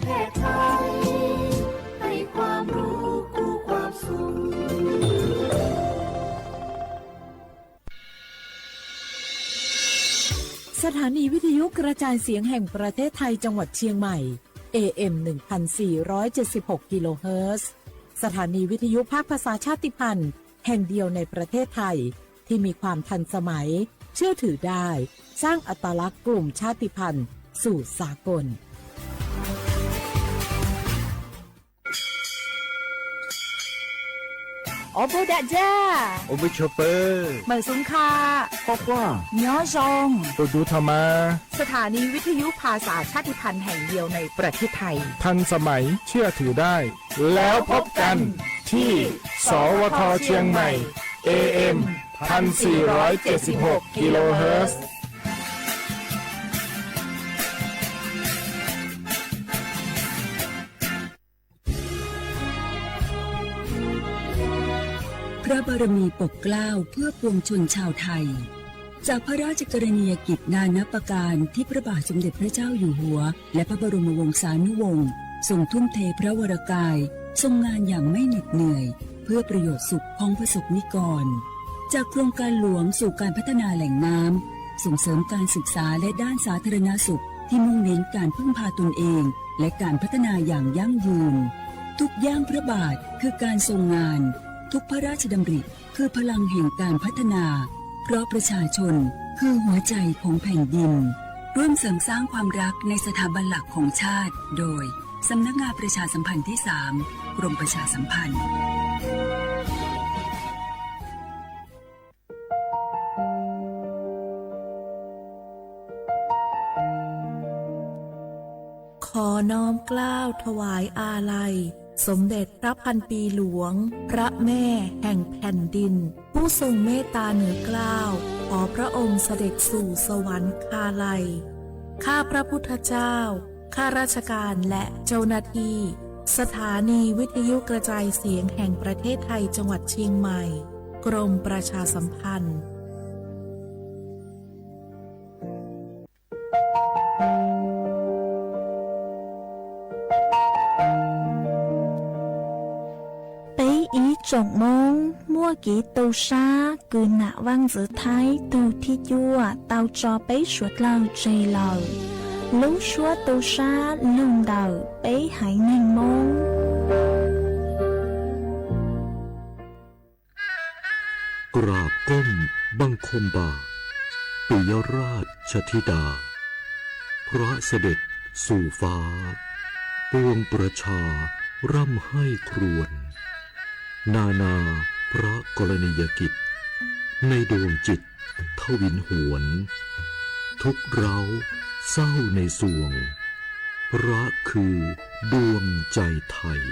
เทศไทยให้ความรู้คู่ความสุขสถานีวิทยุกระจายเสียงแห่งประเทศไทยจังหวัดเชียงใหม่ AM 1476 กิโลเฮิรตซ์สถานีวิทยุภาคภาษาชาติพันธุ์แห่งเดียวในประเทศไทยที่มีความทันสมัยเชื่อถือได้สร้างอัตลักษณ์กลุ่มชาติพันธุ์สู่สากลโอโบดะจ้าโอเบชเปอร์เหมือนสุนคาพอกว่าย้อซองตัวดูธรรมาสถานีวิทยุภาษาชาติพันธุ์แห่งเดียวในประเทศไทยทันสมัยเชื่อถือได้แล้วพบกันที่สวทเชียงใหม่ AM 1476 กิโลเฮิรตซ์พระบารมีปกเกล้าเพื่อปวงชนชาวไทยจากพระราชกรณียกิจนานับประการที่พระบาทสมเด็จพระเจ้าอยู่หัวและพระบรมวงศานุวงศ์ทรงทุ่มเทพระวรกายทรงงานอย่างไม่เหน็ดเหนื่อยเพื่อประโยชน์สุขของประสบนิกรจากโครงการหลวงสู่การพัฒนาแหล่งน้ำส่งเสริมการศึกษาและด้านสาธารณสุขที่มุ่งเน้นการพึ่งพาตนเองและการพัฒนาอย่างยั่งยืนทุกย่างพระบาทคือการทรงงานทุกพระราชดำริคือพลังแห่งการพัฒนาเพราะประชาชนคือหัวใจของแผ่นดินร่วมเสริมสร้างความรักในสถาบันหลักของชาติโดยสำนักงานประชาสัมพันธ์ที่ 3 กรมประชาสัมพันธ์ขอน้อมเกล้าถวายอาลัยสมเด็จพระพันปีหลวงพระแม่แห่งแผ่นดินผู้ทรงเมตตาเหนือเกล้าขอพระองค์เสด็จสู่สวรรคาลัยข้าพระพุทธเจ้าข้าราชการและเจ้าหน้าที่สถานีวิทยุกระจายเสียงแห่งประเทศไทยจังหวัดเชียงใหม่กรมประชาสัมพันธ์จงมงมั่วกีตูซากืนหนาวังจือไทยตูที่ยัวเตาจอไปสวดเราใจเราลูกชัวตูซาลุงเดาไปหายหนึ่งมงกราบก้มบังคมบาทปิยราชธิดาพระเสด็จสู่ฟ้าปวงประชาร่ำให้ครวญนานาพระกรณียกิจในดวงจิตทวินหวนทุกเร้าเศร้าในสวงพระคือดวงใจไทย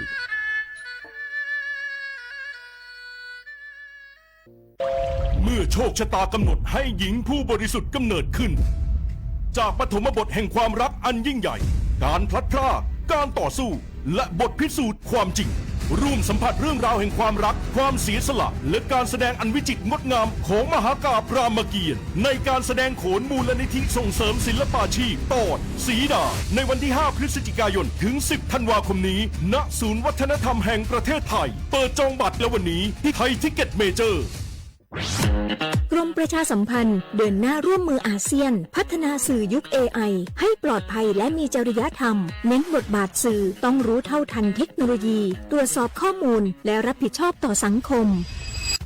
เมื่อโชคชะตากำหนดให้หญิงผู้บริสุทธิ์กำเนิดขึ้นจากปฐมบทแห่งความรักอันยิ่งใหญ่การพลัดพรากการต่อสู้และบทพิสูจน์ความจริงร่วมสัมผัสเรื่องราวแห่งความรักความเสียสละและการแสดงอันวิจิตรงดงามของมหากาพย์รามเกียรติ์ในการแสดงโขนมูลนิธิส่งเสริมศิลปาชีพตอนสีดาในวันที่ 5 พฤศจิกายนถึง 10 ธันวาคมนี้ณศูนย์วัฒนธรรมแห่งประเทศไทยเปิดจองบัตรแล้ววันนี้ที่ไทยทิกเก็ตเมเจอร์กรมประชาสัมพันธ์เดินหน้าร่วมมืออาเซียนพัฒนาสื่อยุค AI ให้ปลอดภัยและมีจริยธรรมเน้นบทบาทสื่อต้องรู้เท่าทันเทคโนโลยีตรวจสอบข้อมูลและรับผิดชอบต่อสังคม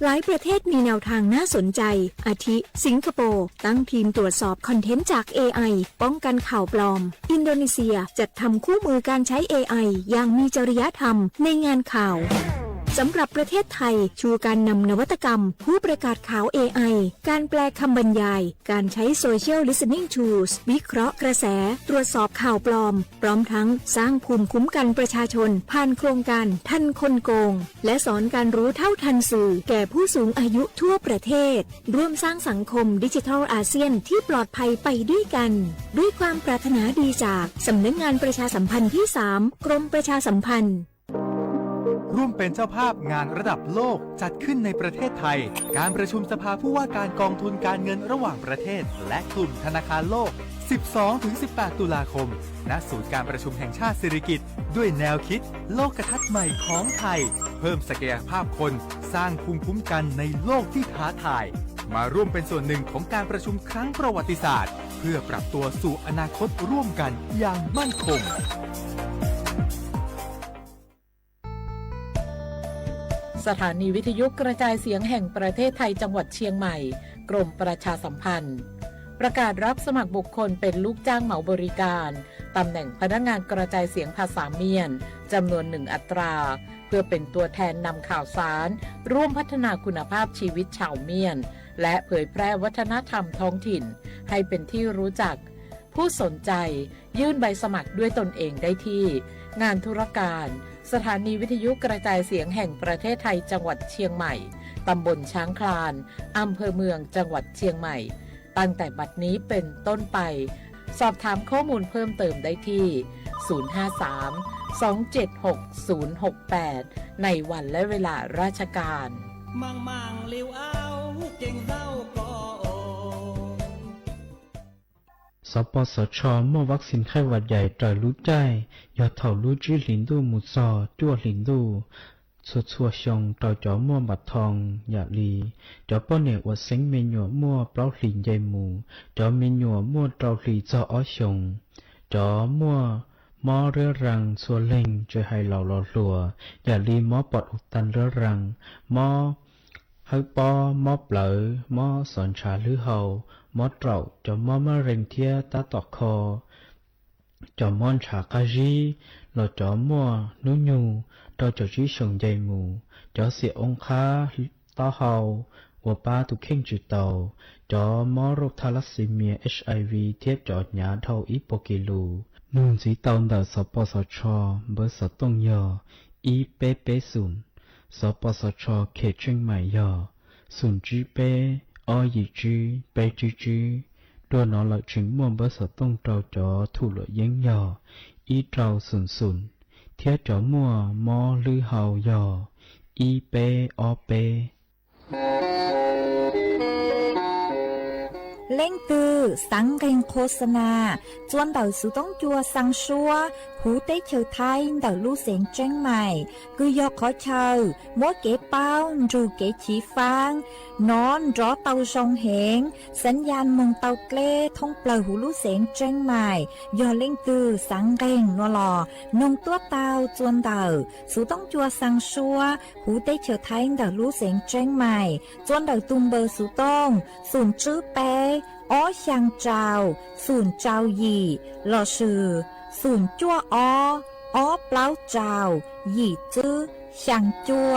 หลายประเทศมีแนวทางน่าสนใจอาทิสิงคโปร์ตั้งทีมตรวจสอบคอนเทนต์จาก AI ป้องกันข่าวปลอมอินโดนีเซียจัดทำคู่มือการใช้ AI อย่างมีจริยธรรมในงานข่าวสำหรับประเทศไทยชูการนำนวัตกรรมผู้ประกาศข่าว AI การแปลคำบรรยายการใช้ Social Listening Tools วิเคราะห์กระแสตรวจสอบข่าวปลอมพร้อมทั้งสร้างภูมิคุ้มกันประชาชนผ่านโครงการทันคนโกงและสอนการรู้เท่าทันสื่อแก่ผู้สูงอายุทั่วประเทศร่วมสร้างสังคมดิจิทัลอาเซียนที่ปลอดภัยไปด้วยกันด้วยความปรารถนาดีจากสำนักงานประชาสัมพันธ์ที่ 3 กรมประชาสัมพันธ์ร่วมเป็นเจ้าภาพงานระดับโลกจัดขึ้นในประเทศไทยการประชุมสภาผู้ว่าการกองทุนการเงินระหว่างประเทศและกลุ่มธนาคารโลก 12-18 ตุลาคม ณ ศูนย์การประชุมแห่งชาติสิริกิติ์ด้วยแนวคิดโลกทัศน์ใหม่ของไทย เพิ่มศักยภาพคนสร้างภูมิคุ้มกันในโลกที่ท้าทาย มาร่วมเป็นส่วนหนึ่งของการประชุมครั้งประวัติศาสตร์ เพื่อปรับตัวสู่อนาคตร่วมกันอย่างมั่นคงสถานีวิทยุกระจายเสียงแห่งประเทศไทยจังหวัดเชียงใหม่กรมประชาสัมพันธ์ประกาศรับสมัครบุคคลเป็นลูกจ้างเหมาบริการตำแหน่งพนักงานกระจายเสียงภาษาเมียนจำนวน1 อัตราเพื่อเป็นตัวแทนนำข่าวสารร่วมพัฒนาคุณภาพชีวิตชาวเมียนและเผยแพร่วัฒนธรรมท้องถิ่นให้เป็นที่รู้จักผู้สนใจยื่นใบสมัครด้วยตนเองได้ที่งานธุรการสถานีวิทยุกระจายเสียงแห่งประเทศไทยจังหวัดเชียงใหม่ตำบลช้างคลานอำเภอเมืองจังหวัดเชียงใหม่ตั้งแต่บัดนี้เป็นต้นไปสอบถามข้อมูลเพิ่มเติมได้ที่ 053-276-068 ในวันและเวลาราชการมังเลี้ยวเอาเก่งเศร้าก็สปสช.เมื่อวัคซีนไข้หวัดใหญ่ตรอยรู้ใจยอดเท่ารู้จื้อหลินดูหมุดซอจั่วหลินดูชัวชงต่อจอมั่วบัดทองอย่าลีจอป้อเนี่ยอวดเซ็งเมญัวมั่วเปล่าหลินใหญ่หมูจอเมญัวมั่วเตาหลีจออ้อชงจอมั่วมอเรือรังสัวเล่งจะให้เหล่าหล่อหลัวอย่าลีมอปอดอุดตันเรือรังมอให้ปอมอเปลือมอสอนชาหรือเฮามอเต่าจอมอมะเร็งเทียตาตอกคอจอมอนฉากาจีหล่อจอมั่วนุญูต่อจอจีชงใจหมูจอเสียองค้าต่อเฮาหัวป้าตุกเข่งจุดเตาจอมอโรคทาลัสซีเมีย HIV เทียบจอหยาเท่าอีโปกิลูนูนสีเตาเดาสปสช.เบอร์สตงยออีเปเปศูนย์สปสช.เขตเชียงใหม่ยอศูนย์จีเปอยีจีเปจีจีตัวนอหลักถึงม่วงเบอร์สตงเตาจอถูหลเยังยออีเตาศูนย์เทียจอมั่วมอลือเฮายออีเปอเปเล่งตือสังเกงโฆษณาจวนเต่าสุต้องจัวสังชัวหูเต้เชอไทยเต่าลู่เสียงเจ้งใหม่คือยอกขอเชอมัวเก๋เป้าจูเก๋ฉีฟางนอนรอเต่าชงเหงสัญญาณมงเต่าเกล้ท่องเปล่าหูลู่เสียงเจ้งใหม่ยอเล่งตือสังเกงนัวหลอนงตัวเต่าจวนเต่าสุต้องจัวสังชัวหูเต้เชอไทยเต่าลู่เสียงเจ้งใหม่จวนเต่าตุมเบอร์สุต้องศูนย์จื้อเป้อ้อช่างเจ้าศูนย์เจ้าหยี่หล่อชื่อศูนย์จั่วอ้อเปล่าเจ้าหยี่จื้อช่างจั่ว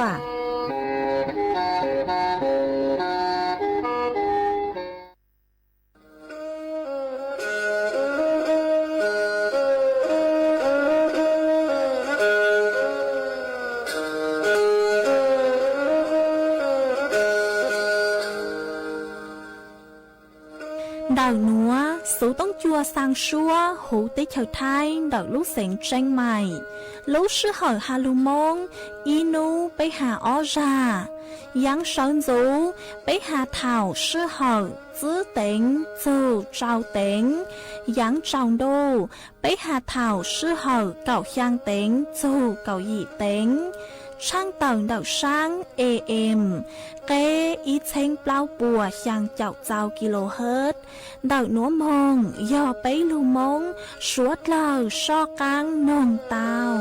đào núa số tông chua sang xua hủ tế chào thai đào lúc sánh tranh mày lúc sư hỏi hà lưu mông inu bấy hà ó ra yang sơn dấu bấy hà thảo sư hỏi giữ tính dù trao tính yang trao đô bấy hà thảo sư hỏi cậu khang tính dù cậu dị tính sang tầng đào sang AM kế ý chênh bao bùa sang chào chào kHz đào núa mông do bấy lưu mông suốt lờ so căng nông tàu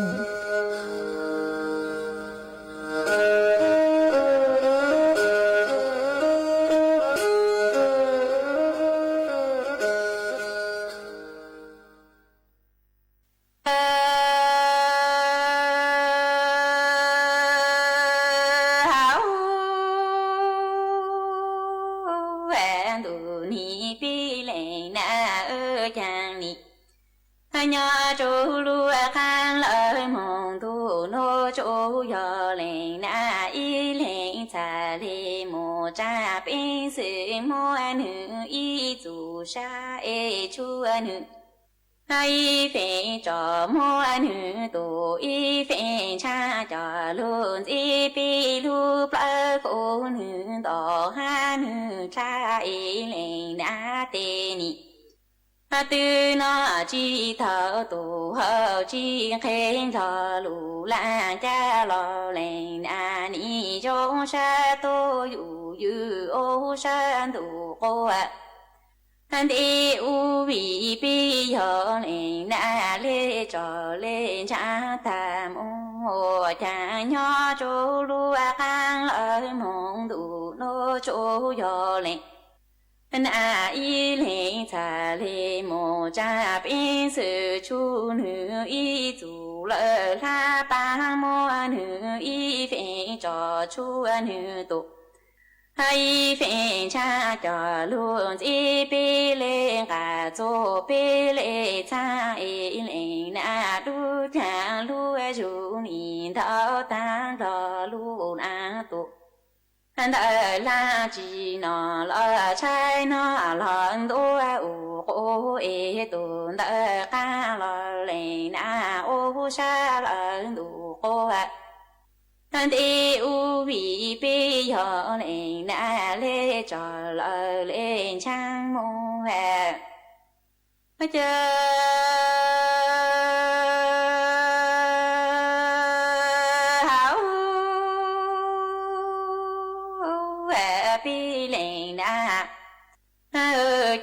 nhà chú lúa khang lời mong tu nô chú yo lên na y lên cha li mo cha bin sự mo nữ y chú sa e chú nữ ai phê cho mo nữ tu y phê cha cho luôn y pi lu pla cô nữ đỏ ha nữ cha y lên na tê ni tư nó chi thở tù hậu chi khen thở lù lan cha lo lên ni trong sa tô yu yu ô san tu cô đi u vị bi hờ lên lê trò lên cha tham ô cha nhỏ chỗ lúa khang ở mong đủ nô chỗ hờ lên y lên cha lê mô cha bên sự chu nữ y chủ lỡ la ba mô nữ y phê trò chu nữ tụ hay phê cha trò luôn y bê lê gà dô bê lê cha y lên đu cha lúa chu nhìn thao ta trò lúa tụ đời la chỉ nó là trái nó là đôi ô tồn đời ca là lên ô sa là đủ cô đi u vị bi giờ lên lê trò là lên trang mô chờ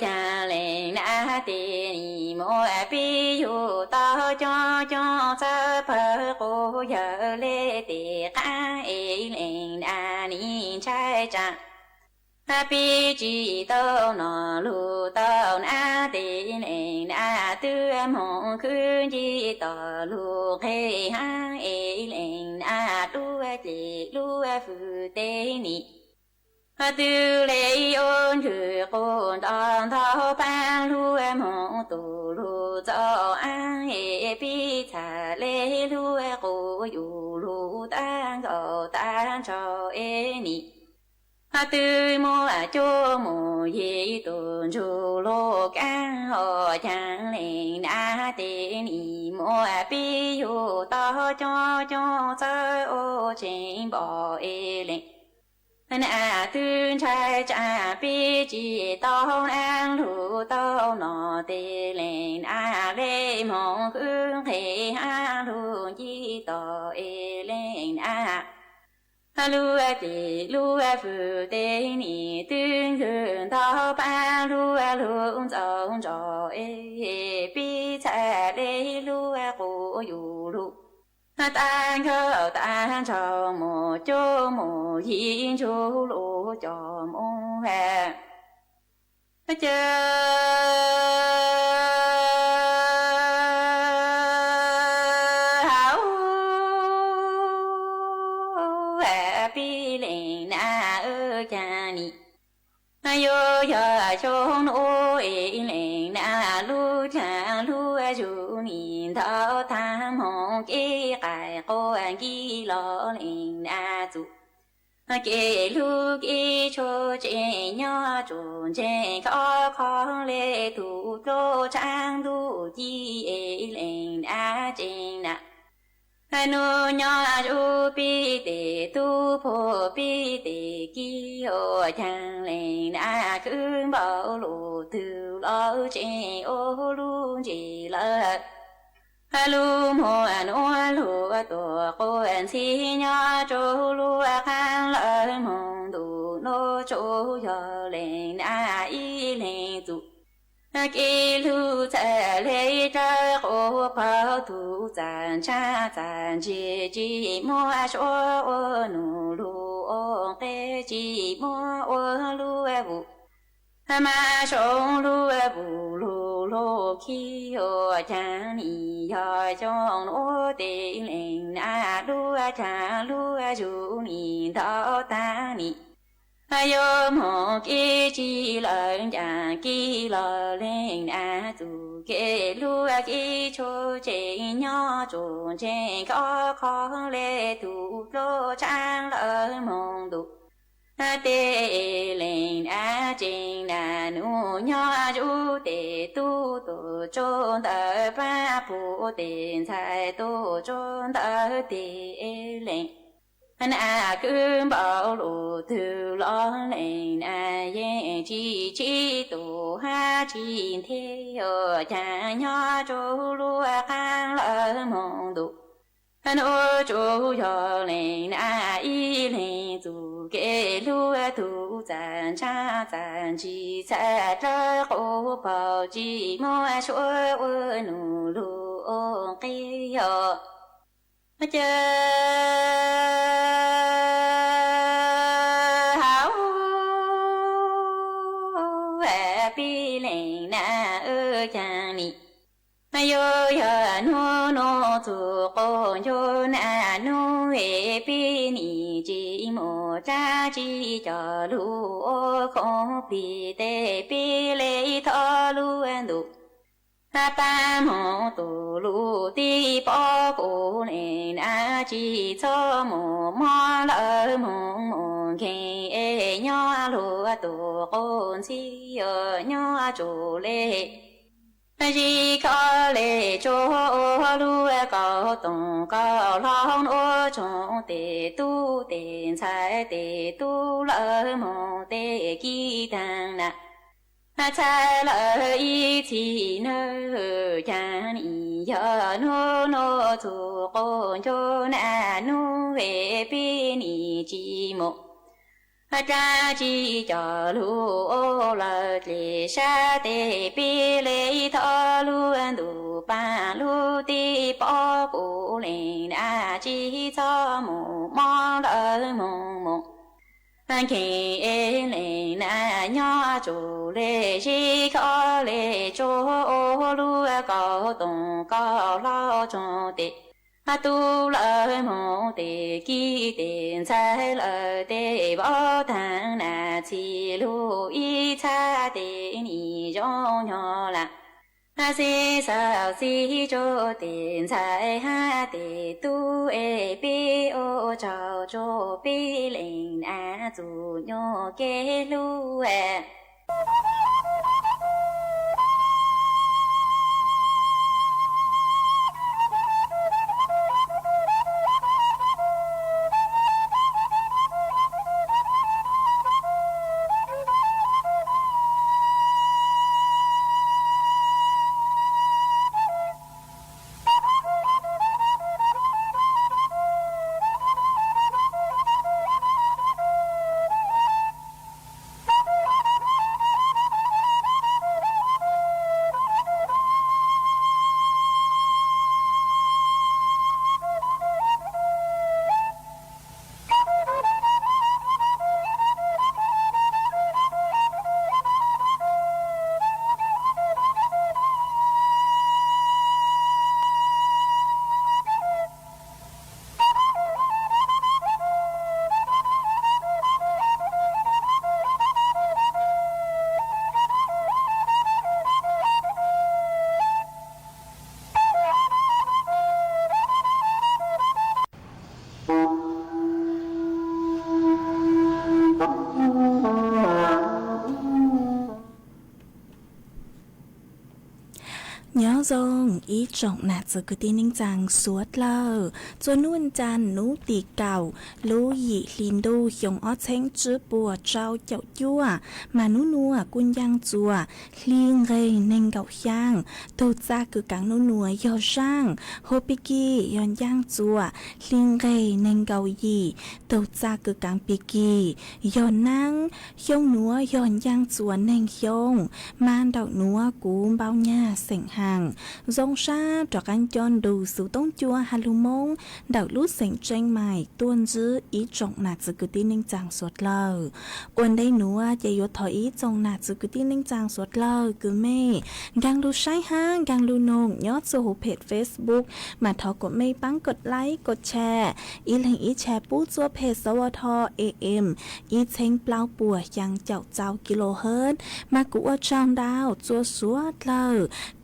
cha lên tiền mô bi yu tao cho sa phơ cô giờ lê tê ca lên ni trai cha bi chỉ tao nó lu tao tê lên tư mong khứ chỉ tao lu khe ha lên lu tê lu phu tê ni tư lệ ôn chữ con đòn thao ban lu mong tu lu cho an bi thả lệ lu cô yu lu tan gò tan cho ni tư mô cho mô ye tôn chu lô can ho chang lên tê ni mô bi yu to cho sa ô trên bỏ lên tương trai cha bi chỉ tao an lu tao nọ tê lên lê mong hương thế lu chi tao lên lu tê lu phu tê ni tương hương tao ba lu dòng trò bi cha lê lu cô yu lu tan khơ tan cho mô cho mô yên cho lô cho mô hè chờ hảo bi lên cha ni yo ya chong ô lên lu cha lu chu ni thao tham hong kê cài cô an kê lo lên chu kê lu kê cho chế nhỏ trốn chế khó lê thủ đô trang đu chi lên trên nu nhỏ chu bi tê tu phô bi tê ki ô chang lên khương bảo lù từ lo chế ô lu chỉ lơ lu mô nu lu tổ cô an si nhỏ chu lu khang lơ mong đủ nô chu yo lên y lên tu kê lu cha lê cha ô phao tu chan cha chan chi mô cho ô nu lu ô kê chi mô ô lu vu ma song lu vu lu lu khi ô chan ni yo chong ô tê lên lu cha lu ju ni thao ta ni yo mô kê chi lợn cha kê lờ lên tu kê lu kê cho chế nhỏ trốn chế khó lê tu lô trang lờ mong tu tê lên trên nu nhỏ chú tê tu tu trốn tờ ba phụ tiền sai tu trốn tờ tê lên na cứ bảo lộ từ lo lên yên chi tổ ha chi theo cha nhỏ chỗ lúa khang lỡ mong đủ ô chỗ yo lên y lên dù kê lúa thu giàn cha giàn chi sa trơ khổ bảo chi mua số nụ lúa kia chờ hảo bi lên na chàng ni yo yo no tu con yo na no bi ni chi mo cha chi cho lu không bi te bi lệ thọ lu an du ba mô tu lu ti bỏ cô nên chi cho mô mô lỡ mô kê nhỏ lu tu con si nhỏ chủ lệ chỉ có lệ cho lu có tổng có lòng ô trong tề tu tiền sai tề tu lỡ mô tề kỳ tăng na cha lỡ y chỉ nơ cha ni yo no tu con cho na nu về bi ni chi mo cha chi cho lu lỡ lệ sa te bi lệ thọ lu du ba lu ti bỏ cô lên chi cho mo mo lỡ mo khi lên nhỏ chủ lệ chỉ có lệ cho lu có tổng có lo cho tệ tu lợi mô tệ kỳ tiền sai lợi tệ bỏ thang na chỉ lu y cha tệ ni cho nhỏ là si sao si cho tiền sai ha tệ tu bi ô cho bi lên dù nhỏ kê lu nhớ dòng ý trọng nạt giờ cứ tin ninh rằng suốt lờ cho nuôn chan nú tì cầu lú dị linh đu hiong ó chén chữ bùa trao chậu chua mà nú nua quân giang chùa liên gây nên gạo giang tô ra cứ cảng nú nua yo giang hô bì kỳ yon giang chùa liên gây nên gạo gì tô ra cứ cảng bì kỳ yon năng hiong núa yon giang chùa nên hiong man đậu núa cú bao nha sảnh hàng dòng sa trọc anh chọn đủ sự tông chua halumong đảo lút sảnh tranh mài tuôn dư ý trọng nạt sự cứ tin ninh chàng suốt lờ quần đây núa chạy vô thổi ý trọng nạt sự cứ tin ninh chàng suốt lờ cứ mê gang lưu sai hang gang lưu nông nhót số hồ page Facebook mà thọ của mê bắnกดไลค์กดแชร์อีแหล่งอีแชร์ปู้จัวเพจสวท AM อีเช้งเปล่าปัวยังเจ้ากิโลเฮิรตซ์มากูว่าจางดาวจัวสวดเลย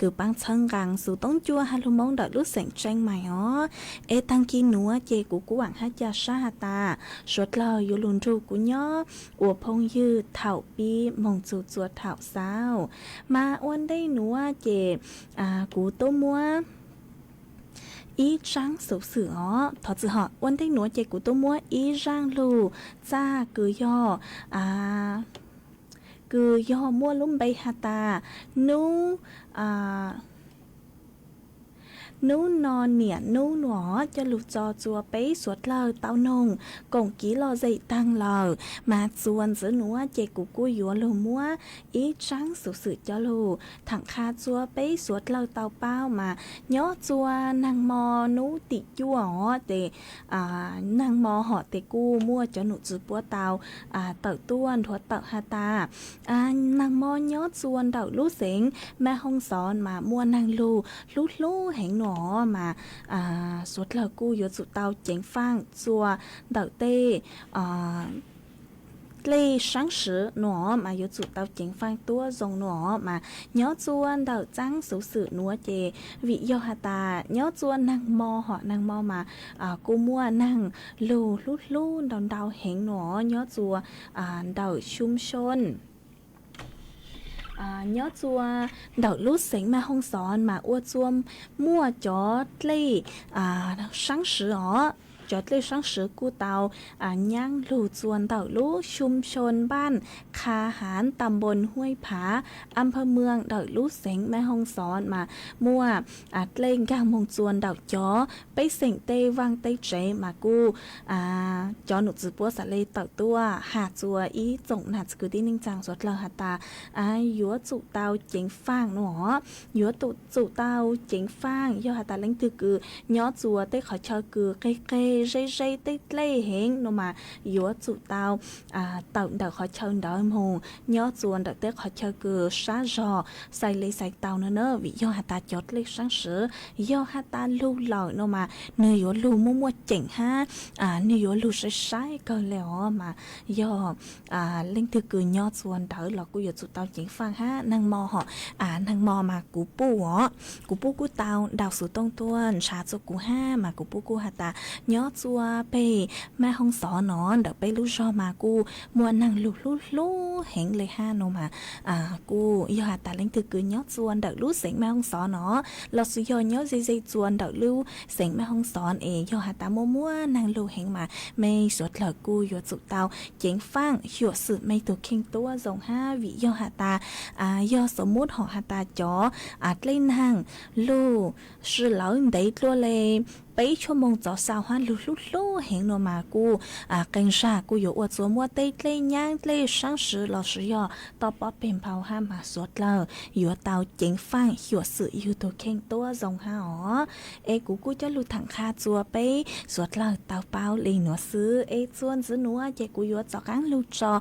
cứ băng thân gắng sự tống chua halumong đợi lúc sảnh tranh mày ó ê tăng kia núa chê của cú quảng hát cha sa hà ta suốt lời yêu lùn ru của nhó ủa phong dư thảo bi mong chủ chua thảo sao mà oan đây núa chê cú tô mua ý răng sủ sửa thọ chữ họ quân thích núa chạy của tôi mua ý răng lù cha cứ do mua lúm bay hà ta nu nú non nỉa nú nó cho lụt cho chùa bấy suốt lờ tao nông cổng ký lo dậy tăng lờ mà chuồn giữa núa chạy của cô yếu lù múa ý trắng sự sự cho lù thẳng kha chùa bấy suốt lờ tao bao mà nhó chùa nàng mò nú tị chùa họ để nàng mò họ để cô mua cho nụ chùa búa tao tờ tuôn thuật tờ hà ta nàng mò nhó chuồn đậu lú xính mẹ không sòn mà mua nàng lù lú hẹn nọ mà suốt là cô yếu tụ tao chén phang chùa đậu tê lê sáng sứ nọ mà yếu tụ tao chén phang tua dòng nọ mà nhớ chuan đậu trắng số sự núa chè vị do hà ta nhớ chuan năng mò họ năng mò mà cô mua năng lù lú đào hẹn nọ nhớ chùa đậu chum xôn nhớ chua đậu lút xính mà không sòn mà ua chuông mua cho lê sáng sứ họ cho lê sáng sứ cu tàu nhang lù chuồn đậu lútชุมชนบ้านคาหารตำบลห้วยผาอำเภอเมืองดอกลูกเสงแม่ห้องสอนมามั่วเล่งกางมงจวนดอกจอไปเสียงเตวังเตเจมากูจอหนุจือปัวสะเลต่อตัวหาจัวอีจงหนาจคือที่นิ่งจังสดเลหาตายัวจุเตาเจ๋งฟางหนอยัวตุจุเตาเจ๋งฟางย่อหาตาเล่งตือคือย้อจัวเตขอเชอคือเกเจเตเล่เฮงโนมายัวจุเตาเต่าเดาขอเชิญเดาหงย้อจวนเดาเตขอเชิญคือซาจอใส่เลยใส่เต่าเนอะวิย่อหาตาจดเลยสังเสือย่อหาตาลูเหล่าโนมาเนื้อยัวลูมัวเจ๋งฮะเนื้อยัวลูใส่ก็แล้วมาย่อเล่งถือคือย้อจวนเดาหลอกกูอยู่จุดเตาเจ๋งฟังฮะนางมอหอนางมอมากูปูกูเตาดาวสู่ตรงตัวชาจุกูห้ามากูปูกูหาตาย้อจัวไปแม่ห้องสอนอนเดาไปลูชอมากูมัวนั่งลูเห็นเลยห้าโนมากูยอหาตาเล่งถือคือย้อจวนเดาลูเสียงแม่ห้องสอนอเราสุยอย้อใจจวนเดาลูเสียงแม่ห้องสอนยอหาตามัวนั่งลูเห็นมาไม่สวดเหล่ากูยอจุเตาเจ๋งฟังหัวสืบไม่ตัวเข่งตัวทรงห้าวิยอหาตายอสมมุติหอหาตาจอเล่นนั่งลูสื่อเหล่าได้ตัวเลยไปชั่วโมงจอสาวฮันลูเห็นโนมากูกันชากูอยู่อวดสวมว่าเต้เล่ย่างเล่ช่างสือเราสือยอต่อป๊อเป็นเผาห้ามาสวดเลยอยู่เตาเจ๋งฟังหัวสืออยู่ตัวเข่งตัวทรงห้ากูจะลุถังคาจัวไปสวดเลยเตาเปาเลยหนัวซื้อจวนซื้อหนัวเจกูอยู่จอกังลูจอ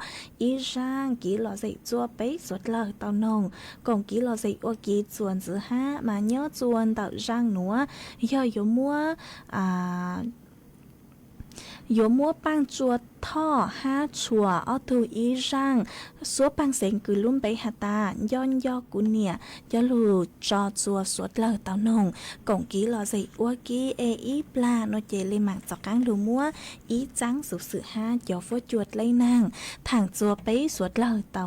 อีร่างกี่หล่อใส่จัวไปสวดเลยเตานงกงกี่หล่อใส่อวกี่จวนซื้อห้ามาเนาะจวนเตาร่างหนัวย่ออยู่มัว有摸帮助ท่อห้าชัวเอาตูอีร่างสัวปังเสียงคือลุ่มไปหาตาย้อนยอกุเนี่ยยาลูจอจัวสวดเลอเต้านงกงกี้รอใส่อัวกี้อีปลาโนเจเลยหมักจอกกังดูมัวอีจังสุสือห้าจอฟัวจวดเลยนางทางจัวไปสวดเลอเต้า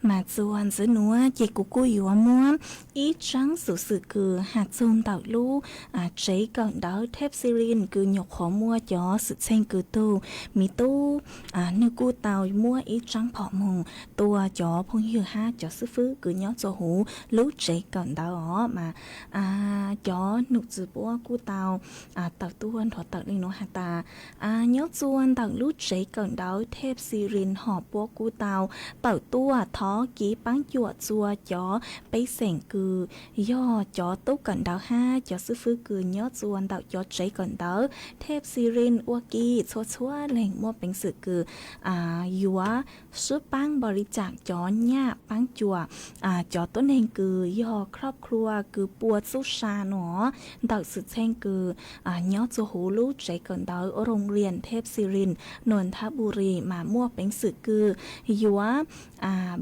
mà chuan giữa núa chỉ cú cú yếu mua ít trắng sự sự cử hạt zôn tạo lú chế cận đó thép sirin cử nhọc khó mua cho sự tranh cử tu mi tu nếu cú tàu mua ít trắng phỏ mùng tua cho phong hiệu ha cho sư phứ cử nhóc cho hú lú chế cận đó mà cho nụ dự bố cú tàu tạo tuôn thọ tạo lên nó hạt ta nhóc chuan tạo lú chế cận đó thép sirin họ bố cú tàu tạo tua thó ký bán chuột chua chó bấy sẻng cừ do chó tốt cận đạo ha cho sư phứ cừ nhớ chuồn đạo chó cháy cận đạo thép sirin waki chua chua lệnh mua bánh sự cừ yua sư bán bរិจาคchó nha bán chùa chó tốt nên cừ do ครอบครัว cừ bùaสุชาเนาะđạo sự chen cừ nhớ chùaหูลูใจcận đạo โรงเรียนเทพศิรินทร์นนทบุรีมามั่วเป็นสื่อคืยัว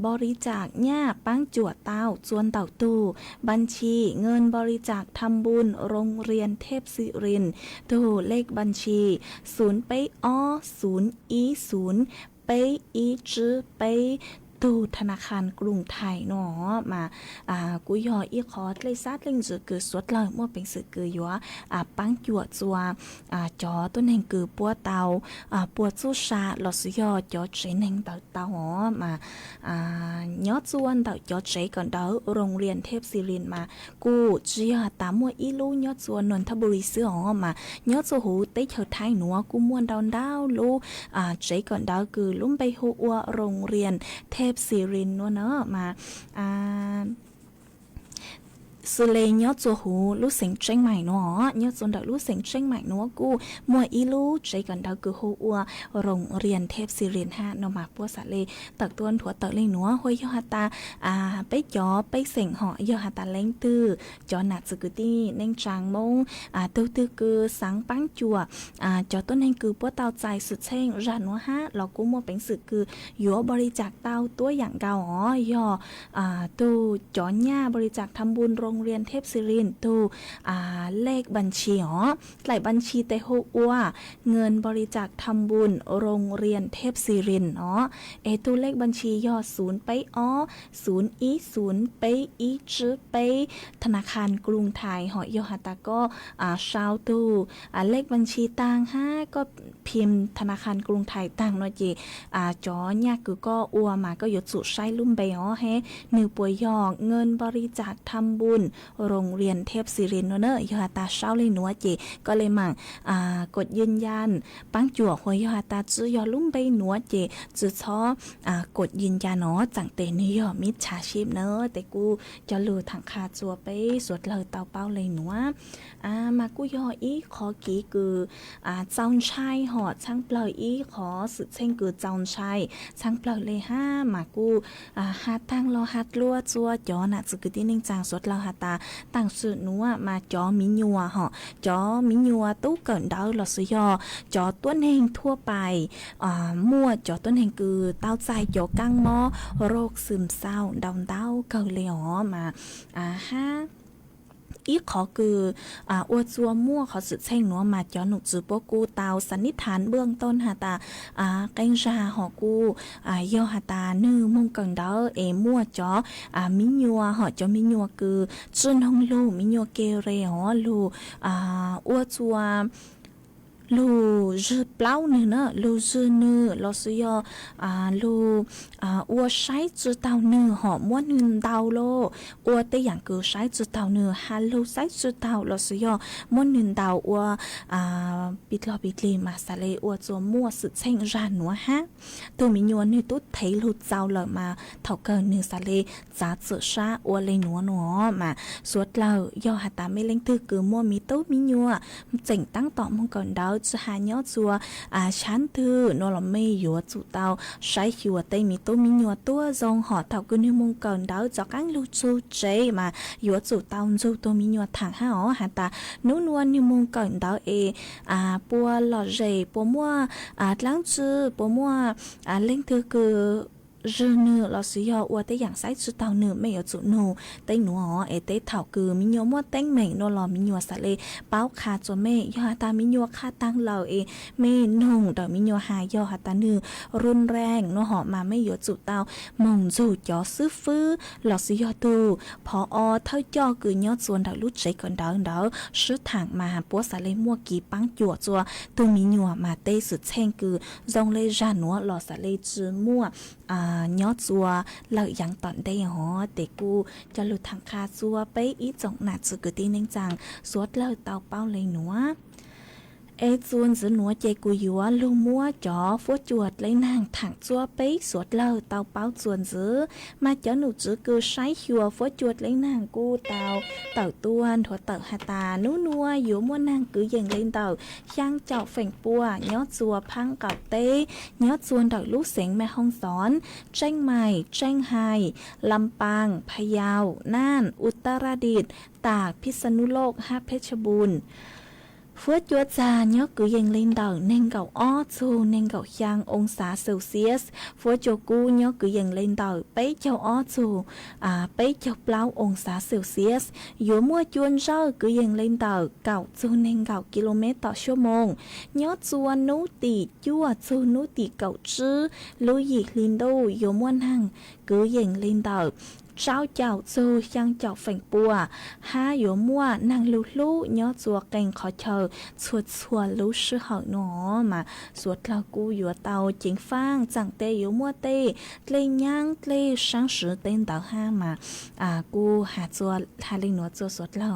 บริจาคเนี่ยปังจั่วเต้าจวนเต่าตู้บัญชีเงินบริจาคทำบุญโรงเรียนเทพศิรินทร์ตู้เลขบัญชี0ไปอ้อ0อี0ไปอีจื้อไปตูธนาคารกรุงไทยเนาะมากุยออีคอเลยซัดเล่งจือคือสวดเลยมั่วเป็นสื่อคือยัวปังจั่วจัวจอต้นแห่งคือปัวเตาปัวสู้ชาหลอดยอจอเจนแห่งเตาเตาอ๋อมาย้อจวนเตาจอเจก่อนเตาโรงเรียนเทพศิรินมากูเจียตามมัวอีลูย้อจวนนนทบุรีเสืออ๋อมาย้อจหูเตยเฉยไทยหนัวกูม้วนดาวดาวลูเจก่อนเตาคือลุ่มไปหัวโรงเรียนเทพศิรินทร์เนาะมาสุเลยยอดจัวหูรู้เสียงเจ้งใหม่เนาะยอดจนดักรู้เสียงเจ้งใหม่เนาะกูมัวอีรู้ใจกันดาวคือหัวโรงเรียนเทพศิรินทร์ฮะเนาะมาปัวสะเลตักต้นถั่วตักเลยเนาะห้อยยอดตาไปจ่อไปเสียงเหาะยอดตาเล้งตื้อจ่อหนักสกุตี้เน่งจางมงตื้อคือสังปังจัวจ่อต้นเน่งคือปัวเตาใจสุดเช่งรันวะฮะเรากูมัวเป็นสึกคือยัวบริจาคเตาตัวอย่างเก่าอ๋อยอตู้จ่อหญ้าบริจาคทำบุญโรงเรียนเทพศิรินทร์ตู้เลขบัญชีหลายบัญชีแต่หัวเงินบริจาคทำบุญโรงเรียนเทพศิรินทร์ตู้เลขบัญชียอด0ไป0อี0ไปอีจื้อไปธนาคารกรุงไทยหอยหตาก็ชาวตู้เลขบัญชีต่าง5ก็พิมพ์ธนาคารกรุงไทยต่างเนาะจีจอเนี่ยคือก็อัวมาก็ยดสุใช้ลุ่มไปเฮนิวป่วยยอกเงินบริจาคทำบุญโรงเรียนเทพศิรินทร์เนอะยอตาเช้าเลยหนัวจีก็เลยมั่งกดยืนยันปังจั่วหัวยอตาจื้อยอลุ่มไปหนัวจีจื้อช้อกดยืนยันเนาะจังเตนี่ยอมิจฉาชีพเนอะแต่กูจะลือถังคาจั่วไปสวดเลยเตาเป้าเลยหนัวมากูยออีขอกี่คือเจ้าชายหอดช่างเปล่าอีขอสืบเช่งคือเจ้าชายช่างเปล่าเลยมากูฮัดตั้งรอฮัดลัวจั่วจอน่ะจื้อคือที่นิ่งจางสวดเราฮัดตาต่างสื่อนัวมาจอมิญัวจอมิญัวตู้เกินดาวหลอดสยอจอต้นแห่งทั่วไปมั่วจอต้นแห่งคือเต้าใจจอกังมอโรคซึมเศร้าดาวเต้าเกาเหลียวมา5 อีขอคืออวจัวมั่วเขาสืบเช่งหนัวมาจอหนุจือปกูเตาสันนิษฐานเบื้องต้นหาตาแกงชาหอกูย่อหาตานื้อมุงกังเดามั่วจอมิญัวหอจอมิญัวคือจุนฮงลูมิญัวเกเรหอลูอวจัวลูจืเปล่าเนื้อลูจืเนื้อเราซื้อลูอัวใช้จืเตาเนื้อหอมม้วนเงินเตาโลอัวแต่อย่างคือใช้จืเตาเนื้อฮัลโหลใช้จืเตาเราซื้อม้วนเงินเตาอัวปิดลีมาสเลอัวจัวมั่วสุดเช่งรานหัวฮะตัวมีนวลนี่ตุ๊ดเทลูเจ้าเลยมาเท่าเกินเนื้อสเลจ้าจืชาอัวเลยหนัวมาสวดเราย่อหาตาไม่เล่งตือคือมั่วมีตุ๊ดมีนัวเจ๋งตั้งต่อมังกรดาวจะหาเนาะจัวชั้นตือนอลไม่อยู่จุเตาใช้หัวเตมีตัวมีนัวตัวทรงหอเท่ากันนึงมงก่อนดาวจากกันลูจูเจมาอยู่จุเตาจูตัวมีนัวทางห้าอ๋อหาตานู้นวันนึงมงก่อนดาวปัวหล่อเจปัวมัวล้างจื้อปัวมัวเล่งตือคือrư nư là sử dụng qua tới dạng sách sự tàu nư mấy ở chỗ nô tới nô ở tới thảo cử mình nhớ mua tên mình nô lò mình nhớ sả lê báo khá cho mẹ do ta mình nhớ khá tăng lầu mẹ nông đợi mình nhớ hài do ta nư run rang nó họ mà mấy ở chỗ tàu mong dù cho sư phứ là sử dụng tu phò thôi cho cứ nhớ chuồn đợi lúc chạy còn đỡ sứ thẳng mà bố sả lê mua kỳ băng chùa chùa từ mình nhớ mà tê sự chen cứ dòng lê ra nó lò sả lê chứ mua nhớ chùa lợi dạng tận đây họ để cô cho lưu thằng kha chùa bấy ý trọng nạt sự cứ tin nên rằng suốt lời tàu bao lấy nữa chuồn giữa núa chạy cùi dúa lưu mua chó phố chuột lấy nàng thẳng chua bấy suốt lời tàu bao chuồn giữa mà chó nụ chữ cứ sái chùa phố chuột lấy nàng cô tàu tuôn thua tàu hà tà nua dúa mua nàng cứ dần lên tàu sang chậu phèn bùa nhớ chùa phăng cào tê nhớ chuồn đợi lúc sáng mẹ hong xón tranh mày tranh hàiลำปางพะเยาน่านอุตรดิตถ์ตากพิษณุโลกเพชรบูรณ์phước chúa cha nhớ cứ dành lên đầu nên cầu ó chu nên cầu giang ông xã Celsius phước chúa cu nhớ cứ dành lên đầu bấy châu ó chu bấy châu plau ông xã Celsius dúa mua chuôn rau cứ dành lên đầu cầu chu nên cầu km/h nhớ chua nú tì chua chu nú tì cầu chư lúi gì lên đâu dúa mua hàng cứ dành lên đầu trao chào chu sang chào phèn bùa ha yếu mua năng lú nhớ chùa cành khó chờ chuột lú sư hậu nó mà suốt là cu yếu tàu chính phang chẳng tê yếu mua tê lê nhang lê sáng sứ tên tàu ha mà cu hà chùa hà linh nó chùa suốt là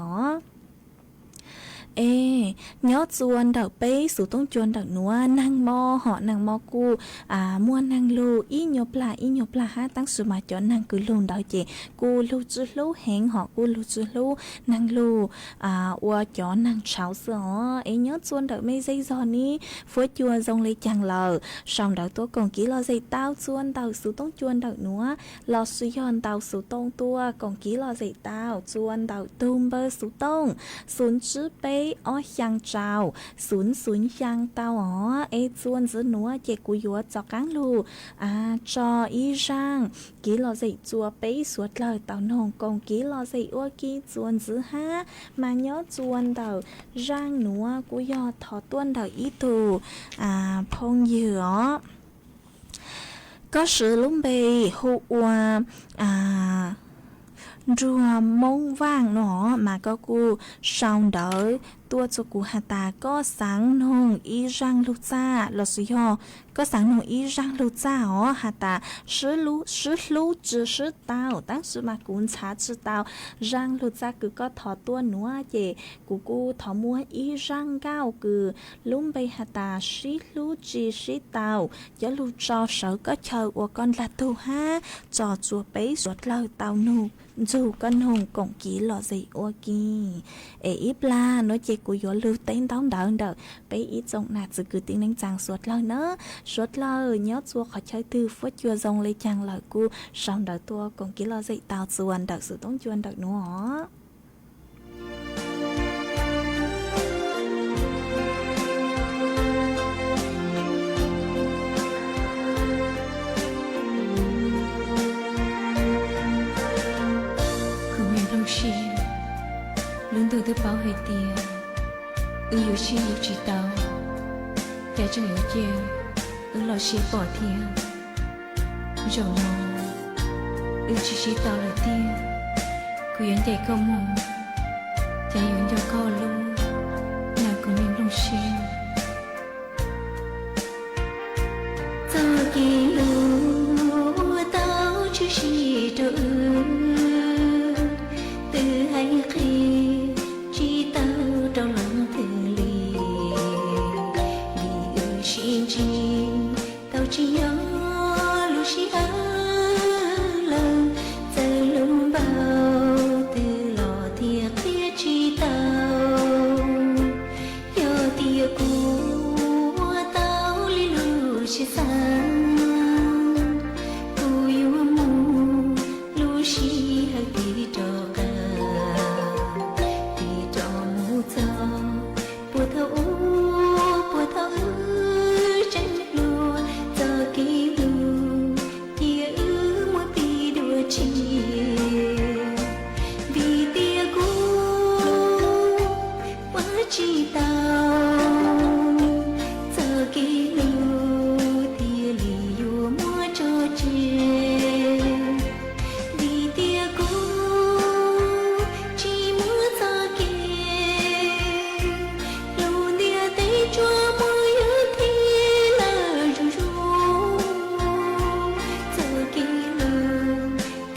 nhớ chuồn đậu bấy sử tông chuồn đậu núa năng mò họ năng mò cu mua năng lu ý nhộp là ha tăng sự mà cho năng cứ luôn đậu chị cu lu chữ lu hẹn họ cu lu chữ lu năng lu qua cho năng cháo sữa nhớ chuồn đậu mấy giây giò ní phối chua dòng lấy chẳng lờ xong đậu tôi còn kỹ lo dây tao chuồn đậu sử tông chuồn đậu núa lo suy hòn đậu sử tông tua còn kỹ lo dây tao chuồn đậu tùm bơ sử tông xuống chữ bấy ở giang trào xuống giang tao chuồn giữa núa chạy cùi dúa cho cán lù cho y rang kỹ lo dậy chùa bấy suốt lời tao nông còn kỹ lo dậy ua kỹ chuồn giữa ha mà nhớ chuồn đầu rang núa của do thọ tuôn đầu ý tù phong dừa có sự lúng bì hụ rùa mông vàng nó mà có cu sau đó tua cho cụ hà ta có sáng nông y răng lục cha là sử dụng có sáng nông y răng lục cha hà ta sử lú chỉ sử tao当时mà cũng查知道 răng lục cha cứ có thọ tua nữa chị cụ thọ mua y răng cao cứ lúng bay hà ta sử lú chỉ sử tao cho lú cho sở có chờ của con là tu ha cho chùa bấy suốt lời tao nụ dù con hùng cũng kỹ lọ gì ô kì ít la nói chuyện của gió lưu tên đóng đỡ bé ít dòng nạt sự cứ tiếng đánh chàng suốt lời nhớ chua khỏi chơi từ phút chua dòng lấy chàng lời cu xong đỡ tua cũng kỹ lọ gì tao chuồn đỡ sự tống chuồn đỡ nữa tia yêu chi yêu chỉ tao kẻ chẳng yêu kia lo xí bỏ tia rồi nó yêu chỉ tao là tia cứ yên để câu mong để yên cho câu luôn là cũng nên đông xuyên giờ kỳ lúa tao chưa chỉ trở từ hai khi chỉ tao trong lòng từ lì vì yêu xin chi tao chỉ nhớ lúc chỉ lần giờ luôn bao từ lò thiệt thiết chỉ tao giờ tia của tao li lu chỉ sang cô yêu mu lu chỉ hay đi trò cả đi trò mu cho bùa thâu chân lùa giờ kỳ lu tia mua pi đùa chi vì tia cô quá chi tao giờ kỳ lu tia li yêu mua cho chê vì tia cô chỉ mua giờ kia lu tia tay cho mua yêu thì là ru ru giờ kỳ lu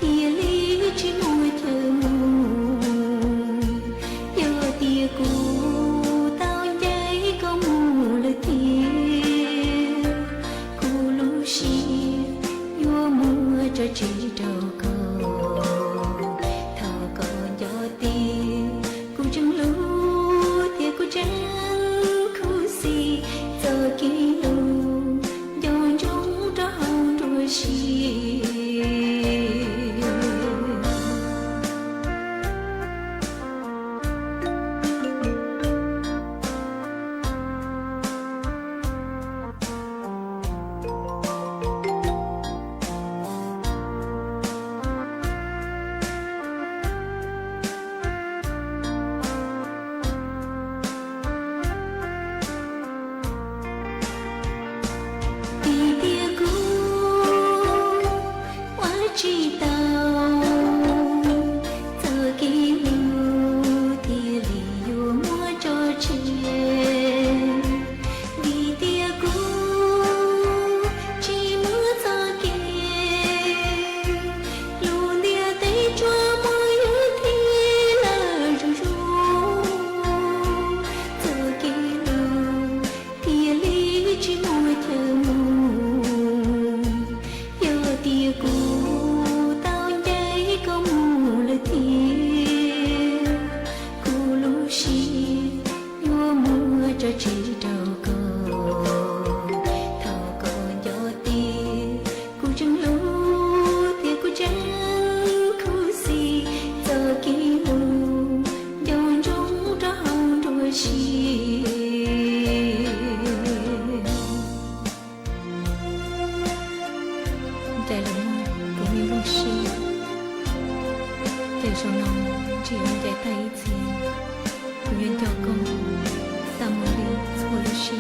tia li chỉ mua thơm giờ tia cô tao dây có mù lời tia cô lu xì yêu mua cho chỉ đầu cầu thao cầu cho tia cô chẳng lu tia cô chẳng khu xì giờ kỳ lu dòng chúng cho hồng đuôi xì vì tia cô quá chi tao giờ kỳ lu tia li yêu mua cho chê vì tia cô chỉ mua giờ kia lu tia tay cho mua yêu thì là ru ru giờ kỳ lu tia li chỉ mua thơm giờ tia cô tao dây có mù lời tia cô lu xì yêu mua cho chỉ đầu cầu thao cầu cho tia cô chẳng lu tia cô chẳng khu xì giờ kỳ lu dòng chúng cho hồng đuôi xìใจละมุนก็มีลูกชีใจชนองchỉ muốnใจไทยจีกูยืนเจ้าก็ตามมือดีสู้ลูกชี